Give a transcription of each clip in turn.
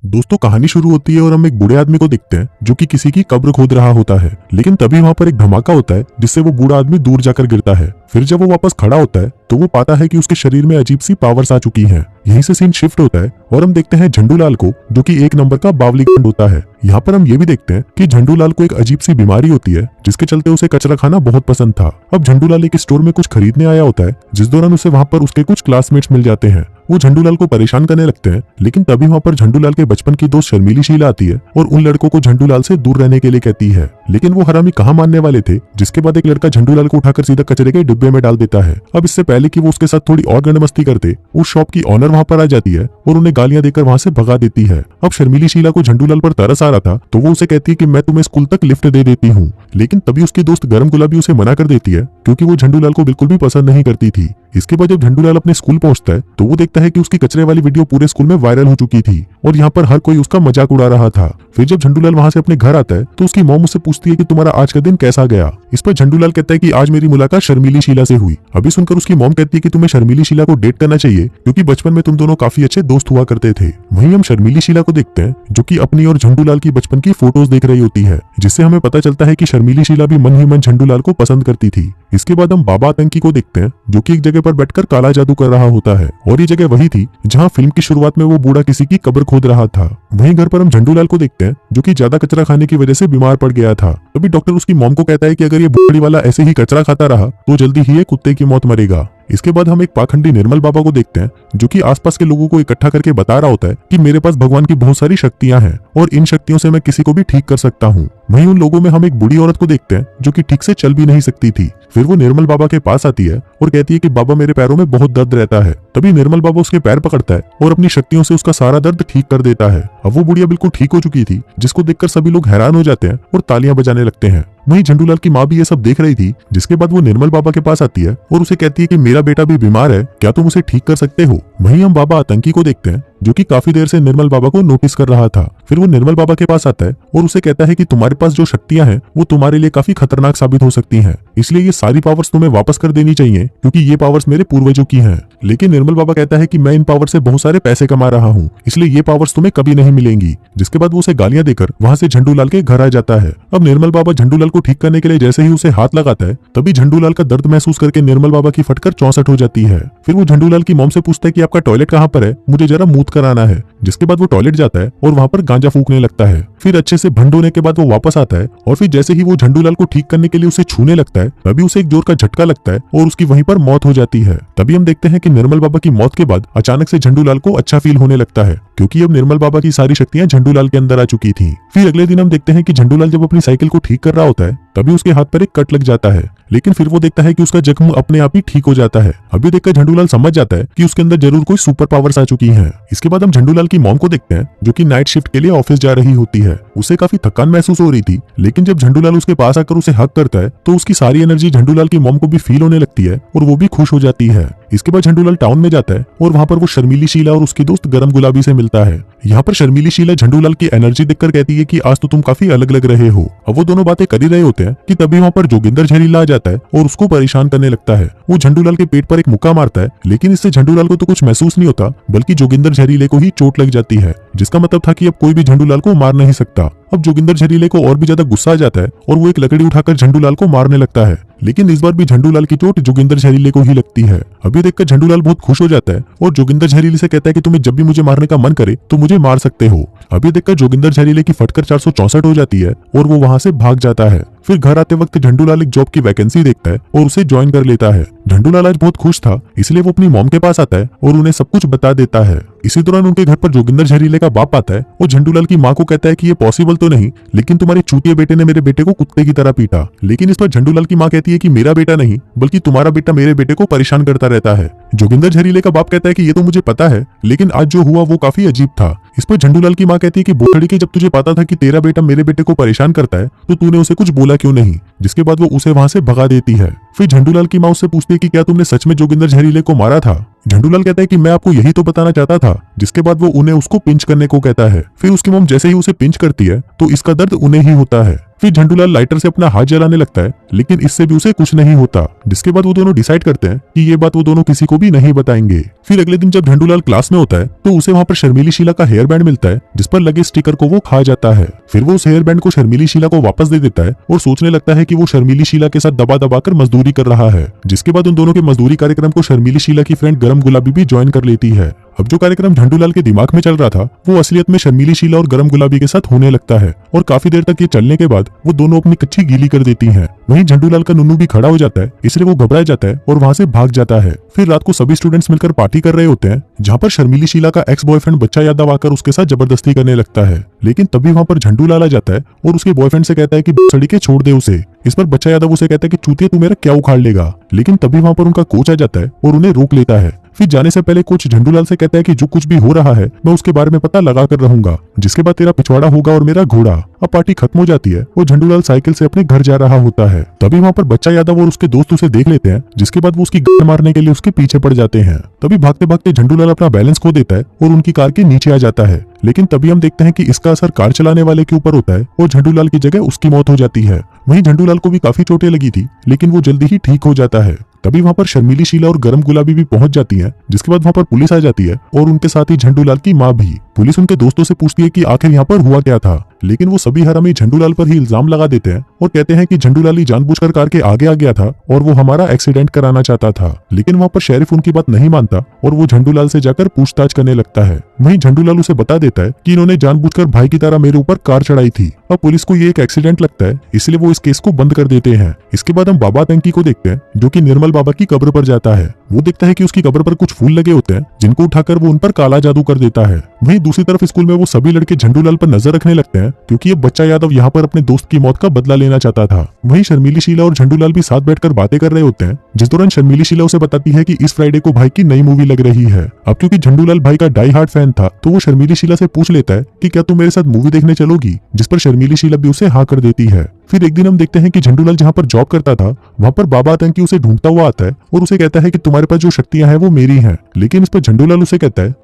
दोस्तों कहानी शुरू होती है और हम एक बूढ़े आदमी को देखते हैं जो कि किसी की कब्र खोद रहा होता है। लेकिन तभी वहाँ पर एक धमाका होता है जिससे वो बूढ़ा आदमी दूर जाकर गिरता है। फिर जब वो वापस खड़ा होता है तो वो पाता है कि उसके शरीर में अजीब सी पावर्स आ चुकी हैं। यहीं से सीन शिफ्ट होता है और हम देखते हैं झंडूलाल को जो कि एक नंबर का बावलीगंड होता है। यहाँ पर हम ये भी देखते हैं कि झंडूलाल को एक अजीब सी बीमारी होती है जिसके चलते उसे कचरा खाना बहुत पसंद था। अब झंडूलाल एक स्टोर में कुछ खरीदने आया होता है जिस दौरान उसे वहाँ पर उसके कुछ क्लासमेट्स मिल जाते हैं। वो झंडूलाल को परेशान करने लगते हैं, लेकिन तभी वहाँ पर झंडूलाल के बचपन की दोस्त शर्मीली शीला आती है और उन लड़कों को झंडूलाल से दूर रहने के लिए कहती है। लेकिन वो हरामी कहाँ मानने वाले थे, जिसके बाद एक लड़का झंडूलाल को उठाकर सीधा कचरे के डिब्बे में डाल देता है। अब इससे पहले कि वो उसके साथ थोड़ी और गंडमस्ती करते, उस शॉप की ऑनर वहाँ पर आ जाती है और उन्हें गालियां देकर वहाँ से भगा देती है। अब शर्मीली शीला को झंडूलाल पर तरस आ रहा था तो वो उसे कहती है कि मैं तुम्हें स्कूल तक लिफ्ट दे देती हूँ। लेकिन तभी उसकी दोस्त गरम गुलाबी उसे मना कर देती है क्योंकि वो झंडूलाल को बिल्कुल भी पसंद नहीं करती थी। इसके बाद जब झंडूलाल अपने स्कूल पहुंचता है तो वो देखता है कि उसकी कचरे वाली वीडियो पूरे स्कूल में वायरल हो चुकी थी और यहाँ पर हर कोई उसका मजाक उड़ा रहा था। फिर जब झंडूलाल वहाँ से अपने घर आता है तो उसकी मॉम उससे पूछती है कि तुम्हारा आज का दिन कैसा गया। इस पर झंडूलाल कहता है कि आज मेरी मुलाकात शर्मीली शीला से हुई। अभी सुनकर उसकी मॉम कहती है कि तुम्हें शर्मीली शीला को डेट करना चाहिए क्योंकि बचपन में तुम दोनों काफी अच्छे दोस्त हुआ करते थे। वहीं हम शर्मीली शीला को देखते हैं जो कि अपनी और झंडूलाल की बचपन की फोटोज देख रही होती है, जिससे हमें पता चलता है कि शर्मीली शीला भी मन ही मन झंडूलाल को पसंद करती थी। इसके बाद हम बाबा आतंकी को देखते हैं जो कि एक जगह पर बैठकर काला जादू कर रहा होता है और ये जगह वही थी जहाँ फिल्म की शुरुआत में वो बूढ़ा किसी की कब्र खोद रहा था। वहीं घर पर हम झंडूलाल को देखते हैं जो कि ज्यादा कचरा खाने की वजह से बीमार पड़ गया था। तभी डॉक्टर उसकी मॉम को कहता है कि अगर ये बूढ़ी वाला ऐसे ही कचरा खाता रहा तो जल्दी ही ये कुत्ते की मौत मरेगा। इसके बाद हम एक पाखंडी निर्मल बाबा को देखते हैं जो कि आसपास के लोगों को इकट्ठा करके बता रहा होता है कि मेरे पास भगवान की बहुत सारी शक्तियां हैं और इन शक्तियों से मैं किसी को भी ठीक कर सकता हूँ। वहीं उन लोगों में हम एक बूढ़ी औरत को देखते हैं जो कि ठीक से चल भी नहीं सकती थी। फिर वो निर्मल बाबा के पास आती है और कहती है कि बाबा मेरे पैरों में बहुत दर्द रहता है। तभी निर्मल बाबा उसके पैर पकड़ता है और अपनी शक्तियों से उसका सारा दर्द ठीक कर देता है। अब वो बुढ़िया बिल्कुल ठीक हो चुकी थी जिसको देखकर सभी लोग हैरान हो जाते हैं और तालियां बजाने लगते हैं। वहीं झंडूलाल की माँ भी ये सब देख रही थी, जिसके बाद वो निर्मल बाबा के पास आती है और उसे कहती है कि मेरा बेटा भी बीमार है, क्या तुम उसे ठीक कर सकते हो। वहीं हम बाबा आतंकी को देखते हैं जो कि काफी देर से निर्मल बाबा को नोटिस कर रहा था। फिर वो निर्मल बाबा के पास आता है और उसे कहता है कि तुम्हारे पास जो शक्तियां हैं वो तुम्हारे लिए काफी खतरनाक साबित हो सकती हैं, इसलिए ये सारी पावर्स तुम्हें वापस कर देनी चाहिए क्योंकि ये पावर्स मेरे पूर्वजों की हैं। लेकिन निर्मल बाबा कहता है कि मैं इन पावर से बहुत सारे पैसे कमा रहा हूँ, इसलिए ये पावर्स तुम्हें कभी नहीं मिलेंगी। जिसके बाद वो उसे गालियां देकर वहाँ से झंडूलाल के घर आ जाता है। अब निर्मल बाबा झंडूलाल को ठीक करने के लिए जैसे ही उसे हाथ लगाता है तभी झंडूलाल का दर्द महसूस करके निर्मल बाबा की फटकर 64 हो जाती है। फिर वो झंडूलाल की मॉम से पूछता है कि आपका टॉयलेट कहाँ पर है, मुझे जरा मूत कराना है। जिसके बाद वो टॉयलेट जाता है और वहाँ पर गांजा फूकने लगता है। फिर अच्छे से भंड होने के बाद वो वापस आता है और फिर जैसे ही वो झंडूलाल को ठीक करने के लिए उसे छूने लगता है तभी उसे एक जोर का झटका लगता है और उसकी वहीं पर मौत हो जाती है। तभी हम देखते हैं कि निर्मल बाबा की मौत के बाद अचानक से झंडूलाल को अच्छा फील होने लगता है क्योंकि अब निर्मल बाबा की सारी शक्तियां झंडूलाल के अंदर आ चुकी थी। फिर अगले दिन हम देखते हैं कि झंडूलाल जब अपनी साइकिल को ठीक कर रहा होता है तभी उसके हाथ पर एक कट लग जाता है, लेकिन फिर वो देखता है कि उसका जख्म अपने आप ही ठीक हो जाता है। अभी देखकर झंडूलाल समझ जाता है कि उसके अंदर जरूर कोई सुपर पावर्स आ चुकी हैं। इसके बाद हम झंडूलाल की मॉम को देखते हैं जो कि नाइट शिफ्ट के लिए ऑफिस जा रही होती है। उसे काफी थकान महसूस हो रही थी, लेकिन जब झंडूलाल उसके पास आकर उसे हक करता है तो उसकी सारी एनर्जी झंडूलाल की मॉम को भी फील होने लगती है और वो भी खुश हो जाती है। इसके बाद झंडूलाल टाउन में जाता है और वहाँ पर वो शर्मीली शीला और उसकी दोस्त गरम गुलाबी से मिलता है। यहाँ पर शर्मीली शीला झंडूलाल की एनर्जी देखकर कहती है कि आज तो तुम काफी अलग लग रहे हो। अब वो दोनों बातें कर ही रहे होते हैं कि तभी वहाँ पर जोगिंदर जहरीला आ जाता है और उसको परेशान करने लगता है। वो झंडूलाल के पेट पर एक मुक्का मारता है, लेकिन इससे झंडूलाल को तो कुछ महसूस नहीं होता बल्कि जोगिंदर जहरीले को ही चोट लग जाती है, जिसका मतलब था कि अब कोई भी झंडूलाल को मार नहीं सकता। अब जोगिंदर जहरीले को और भी ज्यादा गुस्सा आ जाता है और वो एक लकड़ी उठाकर झंडूलाल को मारने लगता है, लेकिन इस बार भी झंडूलाल की चोट जोगिंदर जहरीले को ही लगती है। अभी देखकर झंडूलाल बहुत खुश हो जाता है और जोगिंदर जहरीले से कहता है कि तुम्हें जब भी मुझे मारने का मन करे तो मुझे मार सकते हो। अभी देखकर जोगिंदर जहरीले की फटकर 464 हो जाती है और वो वहाँ से भाग जाता है। फिर घर आते वक्त झंडूलाल एक जॉब की वैकेंसी देखता है और उसे ज्वाइन कर लेता है। झंडूलाल आज बहुत खुश था, इसलिए वो अपनी मॉम के पास आता है और उन्हें सब कुछ बता देता है। इसी दौरान उनके घर पर जोगिंदर जहरीले का बाप आता है और झंडूलाल की माँ को कहता है कि ये पॉसिबल तो नहीं, लेकिन तुम्हारे चूतिए बेटे ने मेरे बेटे को कुत्ते की तरह पीटा। लेकिन इस पर झंडूलाल की माँ कहती है कि मेरा बेटा नहीं बल्कि तुम्हारा बेटा मेरे बेटे को परेशान करता रहता है। जोगिंदर जहरीले का बाप कहता है कि ये तो मुझे पता है, लेकिन आज जो हुआ वो काफी अजीब था। इस पर झंडूलाल की माँ कहती है कि बोतड़ी के जब तुझे पता था कि तेरा बेटा मेरे बेटे को परेशान करता है तो तूने उसे कुछ बोला क्यों नहीं। जिसके बाद वो उसे वहाँ से भगा देती है। फिर झंडूलाल की माँ उससे पूछती है कि क्या तुमने सच में जोगिंदर जहरीले को मारा था। झंडूलाल कहता है कि मैं आपको यही तो बताना चाहता था। जिसके बाद वो उन्हें उसको पिंच करने को कहता है। फिर उसकी मॉम जैसे ही उसे पिंच करती है तो इसका दर्द उन्हें ही होता है। फिर झंडूलाल लाइटर से अपना हाथ जलाने लगता है, लेकिन इससे भी उसे कुछ नहीं होता। जिसके बाद वो दोनों डिसाइड करते हैं कि ये बात वो दोनों किसी को भी नहीं बताएंगे। फिर अगले दिन जब झंडूलाल क्लास में होता है तो उसे वहाँ पर शर्मीली शीला का हेयर बैंड मिलता है, जिस पर लगे स्टिकर को वो खा जाता है। फिर वो उस हेयर बैंड को शर्मीली शीला को वापस दे देता है और सोचने लगता है कि वो शर्मीली शीला के साथ दबा दबा कर मजदूरी कर रहा है। जिसके बाद उन दोनों के मजदूरी कार्यक्रम को शर्मीली शीला की फ्रेंड गरम गुलाबी भी ज्वाइन कर लेती है। अब जो कार्यक्रम झंडूलाल के दिमाग में चल रहा था वो असलियत में शर्मीली शीला और गरम गुलाबी के साथ होने लगता है और काफी देर तक ये चलने के बाद वो दोनों अपनी कच्ची गीली कर देती हैं। वहीं झंडूलाल का नुन्नू भी खड़ा हो जाता है, इसलिए वो घबरा जाता है और वहां से भाग जाता है। फिर रात को सभी स्टूडेंट्स मिलकर पार्टी कर रहे होते हैं, जहाँ पर शर्मीली शीला का एक्स बॉयफ्रेंड बच्चा यादव आकर उसके साथ जबरदस्ती करने लगता है। लेकिन तभी वहाँ पर झंडूलाल आ जाता है और उसके बॉयफ्रेंड से कहता है कि सड़ी के छोड़ दे उसे। इस पर बच्चा यादव उसे कहता है कि चूतिया तू मेरा क्या उखाड़ लेगा। लेकिन तभी वहाँ पर उनका कोच आ जाता है और उन्हें रोक लेता है। फिर जाने से पहले कोच झंडूलाल से कहता है कि जो कुछ भी हो रहा है मैं उसके बारे में पता लगा कर रहूंगा, जिसके बाद तेरा पिछवाड़ा होगा और मेरा घोड़ा। अब पार्टी खत्म हो जाती है और झंडूलाल साइकिल से अपने घर जा रहा होता है। तभी वहाँ पर बच्चा यादव और उसके दोस्त उसे देख लेते हैं, जिसके बाद वो उसकी गाड़ मारने के लिए उसके पीछे पड़ जाते हैं। तभी भागते भागते झंडूलाल अपना बैलेंस खो देता है और उनकी कार के नीचे आ जाता है। लेकिन तभी हम देखते हैं कि इसका असर कार चलाने वाले के ऊपर होता है और झंडूलाल की जगह उसकी मौत हो जाती है। वहीं झंडूलाल को भी काफी चोटें लगी थी, लेकिन वो जल्दी ही ठीक हो जाता है। तभी वहाँ पर शर्मीली शीला और गरम गुलाबी भी पहुंच जाती है, जिसके बाद वहाँ पर पुलिस आ जाती है और उनके साथ ही झंडूलाल की माँ भी। पुलिस उनके दोस्तों से पूछती है कि आखिर यहाँ पर हुआ क्या था, लेकिन वो सभी हरामी झंडूलाल पर ही इल्जाम लगा देते हैं और कहते हैं कि झंडूलाल ही जानबूझकर कार के आगे आ गया था और वो हमारा एक्सीडेंट कराना चाहता था। लेकिन वहाँ पर शेरिफ उनकी बात नहीं मानता और वो झंडूलाल से जाकर पूछताछ करने लगता है। वहीं झंडूलाल उसे बता देता है कि इन्होंने जानबूझकर भाई की तरह मेरे ऊपर कार चढ़ाई थी। अब पुलिस को ये एक एक्सीडेंट लगता है, इसलिए वो इस केस को बंद कर देते हैं। इसके बाद हम बाबा तंकी को देखते हैं, जो कि निर्मल बाबा की कब्र पर जाता है। वो देखता है कि उसकी कब्र पर कुछ फूल लगे होते हैं, जिनको उठाकर वो उन पर काला जादू कर देता है। वहीं दूसरी तरफ स्कूल में वो सभी लड़के झंडूलाल पर नजर रखने लगते हैं, क्योंकि ये बच्चा यादव यहाँ पर अपने दोस्त की मौत का बदला लेना चाहता था। वहीं शर्मीली शीला और झंडूलाल भी साथ बैठकर बातें कर रहे होते हैं, जिस दौरान शर्मीली शीला उसे बताती है कि इस फ्राइडे को भाई की नई मूवी लग रही है। अब क्योंकि झंडूलाल भाई का डाई हार्ड फैन था, तो वो शर्मीली शीला से पूछ लेता है कि क्या तुम मेरे साथ मूवी देखने चलोगी, जिस पर शर्मीली शीला भी उसे हाँ कर देती है। फिर एक दिन हम देखते हैं कि झंडूलाल जहाँ पर जॉब करता था वहाँ पर बाबा आतंकी उसे ढूंढता हुआ आता है और उसे कहता है कि तुम्हारे पास जो शक्तियां हैं वो मेरी हैं। लेकिन इस पर झंडूलाल उसे कहता है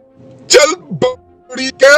चल बड़ी के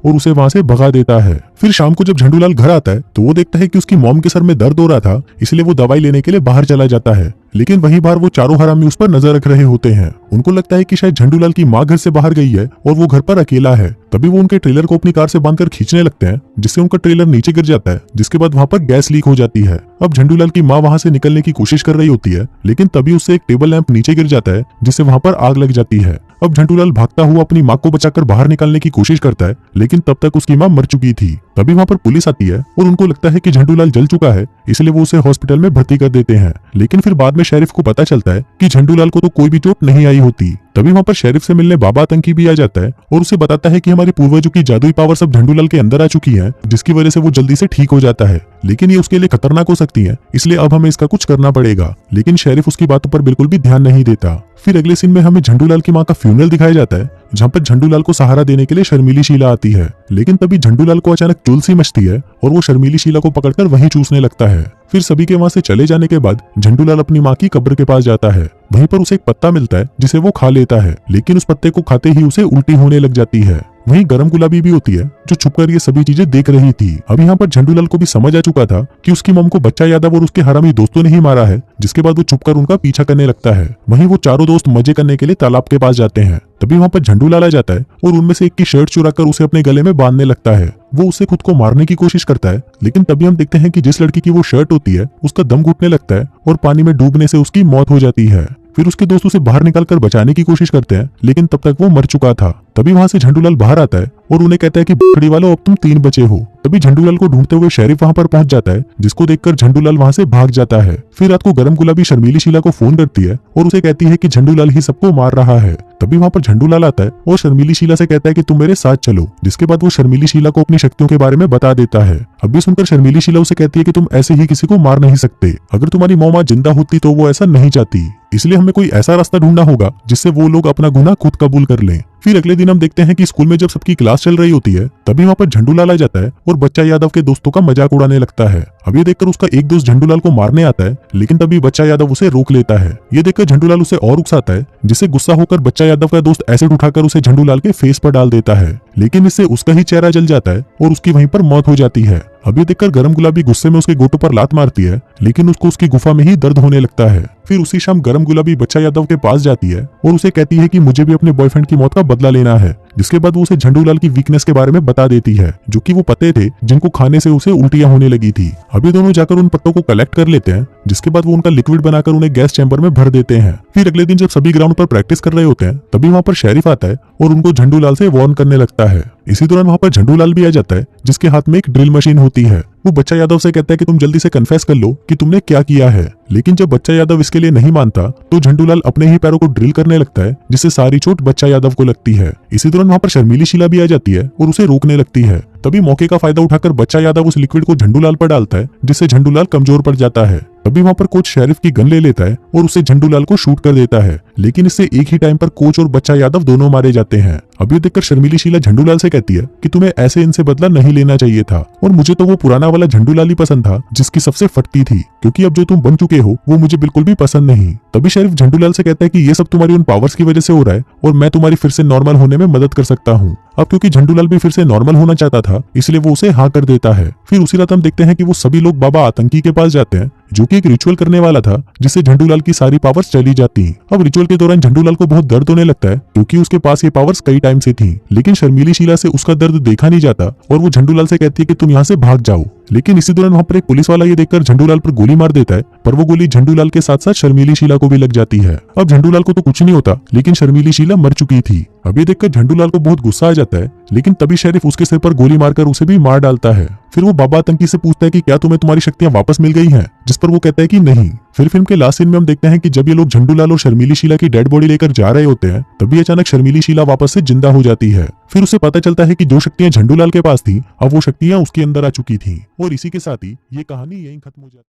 और उसे वहां से भगा देता है। फिर शाम को जब झंडूलाल घर आता है तो वो देखता है कि उसकी मॉम के सर में दर्द हो रहा था, इसलिए वो दवाई लेने के लिए बाहर चला जाता है। लेकिन वहीं बाहर वो चारों हरामी उस पर नजर रख रहे होते हैं। उनको लगता है कि शायद झंडूलाल की माँ घर से बाहर गई है और वो घर पर अकेला है। तभी वो उनके ट्रेलर को अपनी कार से बांधकर खींचने लगते हैं, जिससे उनका ट्रेलर नीचे गिर जाता है, जिसके बाद वहाँ पर गैस लीक हो जाती है। अब झंडूलाल की माँ वहाँ से निकलने की कोशिश कर रही होती है, लेकिन तभी उससे एक टेबल लैंप नीचे गिर जाता है, जिससे वहाँ पर आग लग जाती है। अब झंडूलाल भागता हुआ अपनी माँ को बचाकर बाहर निकालने की कोशिश करता है, लेकिन तब तक उसकी माँ मर चुकी थी। तभी वहाँ पर पुलिस आती है और उनको लगता है कि झंडूलाल जल चुका है, इसलिए वो उसे हॉस्पिटल में भर्ती कर देते हैं। लेकिन फिर बाद में शेरिफ को पता चलता है कि झंडूलाल को तो कोई भी चोट नहीं आई होती। तभी वहाँ पर शेरिफ से मिलने बाबा आतंकी भी आ जाता है और उसे बताता है कि हमारे पूर्वजों की जादुई पावर सब झंडूलाल के अंदर आ चुकी है, जिसकी वजह से वो जल्दी से ठीक हो जाता है। लेकिन ये उसके लिए खतरनाक हो सकती है, इसलिए अब हमें इसका कुछ करना पड़ेगा। लेकिन शेरिफ उसकी बातों पर बिल्कुल भी ध्यान नहीं देता। फिर अगले सीन में हमें झंडूलाल की माँ का फ्यूनरल दिखाया जाता है, जहाँ पर झंडूलाल को सहारा देने के लिए शर्मीली शीला आती है। लेकिन तभी झंडूलाल को अचानक चुल सी मचती है और वो शर्मीली शीला को पकड़कर वहीं चूसने लगता है। फिर सभी के वहां से चले जाने के बाद झंडूलाल अपनी माँ की कब्र के पास जाता है। वहीं पर उसे एक पत्ता मिलता है, जिसे वो खा लेता है, लेकिन उस पत्ते को खाते ही उसे उल्टी होने लग जाती है। वहीं गरम गुलाबी भी होती है, जो छुपकर ये सभी चीजें देख रही थी। अब यहाँ पर झंडूलाल को भी समझ आ चुका था कि उसकी मॉम को बच्चा यादव और उसके हरामी दोस्तों ने ही मारा है, जिसके बाद वो छुपकर उनका पीछा करने लगता है। वहीं वो चारों दोस्त मजे करने के लिए तालाब के पास जाते हैं। तभी वहाँ पर झंडूलाल आ जाता है और उनमें से एक की शर्ट चुराकर उसे अपने गले में बांधने लगता है। वो उसे खुद को मारने की कोशिश करता है, लेकिन तभी हम देखते हैं कि जिस लड़की की वो शर्ट होती है उसका दम घुटने लगता है और पानी में डूबने से उसकी मौत हो जाती है। फिर उसके दोस्त उसे बाहर निकालकर बचाने की कोशिश करते हैं, लेकिन तब तक वो मर चुका था। तभी वहां से झंडूलाल बाहर आता है और उन्हें कहता है कि बकरी वालों अब तुम 3 बचे हो। तभी झंडूलाल को ढूंढते हुए शेरिफ वहां पर पहुंच जाता है, जिसको देखकर झंडूलाल वहां से भाग जाता है। फिर रात को गरम गुलाबी शर्मीली शीला को फोन करती है और उसे कहती है कि झंडूलाल ही सबको मार रहा है। तभी वहां पर झंडूलाल आता है और शर्मीली शीला से कहता है कि तुम मेरे साथ चलो, जिसके बाद वो शर्मीली शीला को अपनी शक्तियों के बारे में बता देता है। अब भी सुनकर शर्मीली शीला उसे कहती है कि तुम ऐसे ही किसी को मार नहीं सकते, अगर तुम्हारी मौम आज जिंदा होती तो वो ऐसा नहीं चाहती। इसलिए हमें कोई ऐसा रास्ता ढूंढना होगा जिससे वो लोग अपना गुनाह खुद कबूल कर लें। फिर अगले दिन हम देखते हैं कि स्कूल में जब सबकी क्लास चल रही होती है तभी वहाँ पर झंडूलाल आ जाता है और बच्चा यादव के दोस्तों का मजाक उड़ाने लगता है। अब ये देखकर उसका एक दोस्त झंडूलाल को मारने आता है, लेकिन तभी बच्चा यादव उसे रोक लेता है। ये देखकर झंडूलाल उसे और उकसाता है, जिससे गुस्सा होकर बच्चा यादव का दोस्त एसिड उठाकर उसे झंडूलाल के फेस पर डाल देता है, लेकिन इससे उसका ही चेहरा जल जाता है और उसकी वहीं पर मौत हो जाती है। अब ये देखकर गरम गुलाबी गुस्से में उसके गोटों पर लात मारती है, लेकिन उसको उसकी गुफा में ही दर्द होने लगता है। फिर उसी शाम गरम गुलाबी बच्चा यादव के पास जाती है और उसे कहती है कि मुझे भी अपने बॉयफ्रेंड की मौत का बदला लेना है। जिसके बाद वो उसे झंडूलाल की वीकनेस के बारे में बता देती है, जो कि वो पत्ते थे जिनको खाने से उसे उल्टियां होने लगी थी। अब ये दोनों जाकर उन पत्तों को कलेक्ट कर लेते हैं, जिसके बाद वो उनका लिक्विड बनाकर उन्हें गैस चैम्बर में भर देते हैं। फिर अगले दिन जब सभी ग्राउंड पर प्रैक्टिस कर रहे होते हैं तभी वहाँ पर शेरिफ आता है और उनको झंडूलाल से वार्न करने लगता है। इसी दौरान वहाँ पर झंडूलाल भी आ जाता है, जिसके हाथ में एक ड्रिल मशीन होती है। वो बच्चा यादव से कहता है कि तुम जल्दी से कन्फेस कर लो कि तुमने क्या किया है, लेकिन जब बच्चा यादव इसके लिए नहीं मानता तो झंडूलाल अपने ही पैरों को ड्रिल करने लगता है, जिससे सारी चोट बच्चा यादव को लगती है। इसी दौरान वहाँ पर शर्मीली शीला भी आ जाती है और उसे रोकने लगती है। तभी मौके का फायदा उठाकर बच्चा यादव उस लिक्विड को झंडूलाल पर डालता है, जिससे झंडूलाल कमजोर पड़ जाता है। तभी वहाँ पर कोच शेरिफ की गन ले लेता है और उसे झंडूलाल को शूट कर देता है, लेकिन इससे एक ही टाइम पर कोच और बच्चा यादव दोनों मारे जाते हैं। अब ये देखकर शर्मीली शीला झंडूलाल से कहती है कि तुम्हें ऐसे इनसे बदला नहीं लेना चाहिए था, और मुझे तो वो पुराना वाला झंडूलाल ही पसंद था जिसकी सबसे फटती थी, क्योंकि अब जो तुम बन चुके हो वो मुझे बिल्कुल भी पसंद नहीं। तभी शेरिफ झंडूलाल से कहता है कि ये सब तुम्हारी उन पावर्स की वजह से हो रहा है और मैं तुम्हारी फिर से नॉर्मल होने में मदद कर सकता हूँ। अब क्योंकि झंडूलाल भी फिर से नॉर्मल होना चाहता था, इसलिए वो उसे हाँ कर देता है। फिर उसी रात हम देखते हैं कि वो सभी लोग बाबा आतंकी के पास जाते हैं, जो कि एक रिचुअल करने वाला था, जिससे झंडूलाल की सारी पावर्स चली जाती। अब रिचुअल के दौरान झंडूलाल को बहुत दर्द होने लगता है, क्योंकि उसके पास ये पावर्स कई टाइम से थी, लेकिन शर्मीली शीला से उसका दर्द देखा नहीं जाता और वो झंडूलाल से कहती है कि तुम यहाँ से भाग जाओ। लेकिन इसी दौरान वहाँ पर एक पुलिस वाला ये देखकर झंडूलाल पर गोली मार देता है, पर वो गोली झंडूलाल के साथ साथ शर्मीली शीला को भी लग जाती है। अब झंडूलाल को तो कुछ नहीं होता, लेकिन शर्मीली शीला मर चुकी थी। अब ये देखकर झंडूलाल को बहुत गुस्सा आ जाता है, लेकिन तभी शेरिफ उसके सिर पर गोली मारकर उसे भी मार डालता है। फिर वो बाबा आतंकी से पूछता है कि क्या तुम्हें तुम्हारी शक्तियां वापस मिल गई हैं, जिस पर वो कहता है कि नहीं। फिर फिल्म के लास्ट सीन में हम देखते हैं कि जब ये लोग झंडूलाल और शर्मीली शीला की डेड बॉडी लेकर जा रहे होते हैं तभी अचानक शर्मीली शीला वापस से जिंदा हो जाती है। फिर उसे पता चलता है कि जो शक्तियां झंडूलाल के पास थी अब वो शक्तियां उसके अंदर आ चुकी थी, और इसी के साथ ही ये कहानी यहीं खत्म हो जाती है।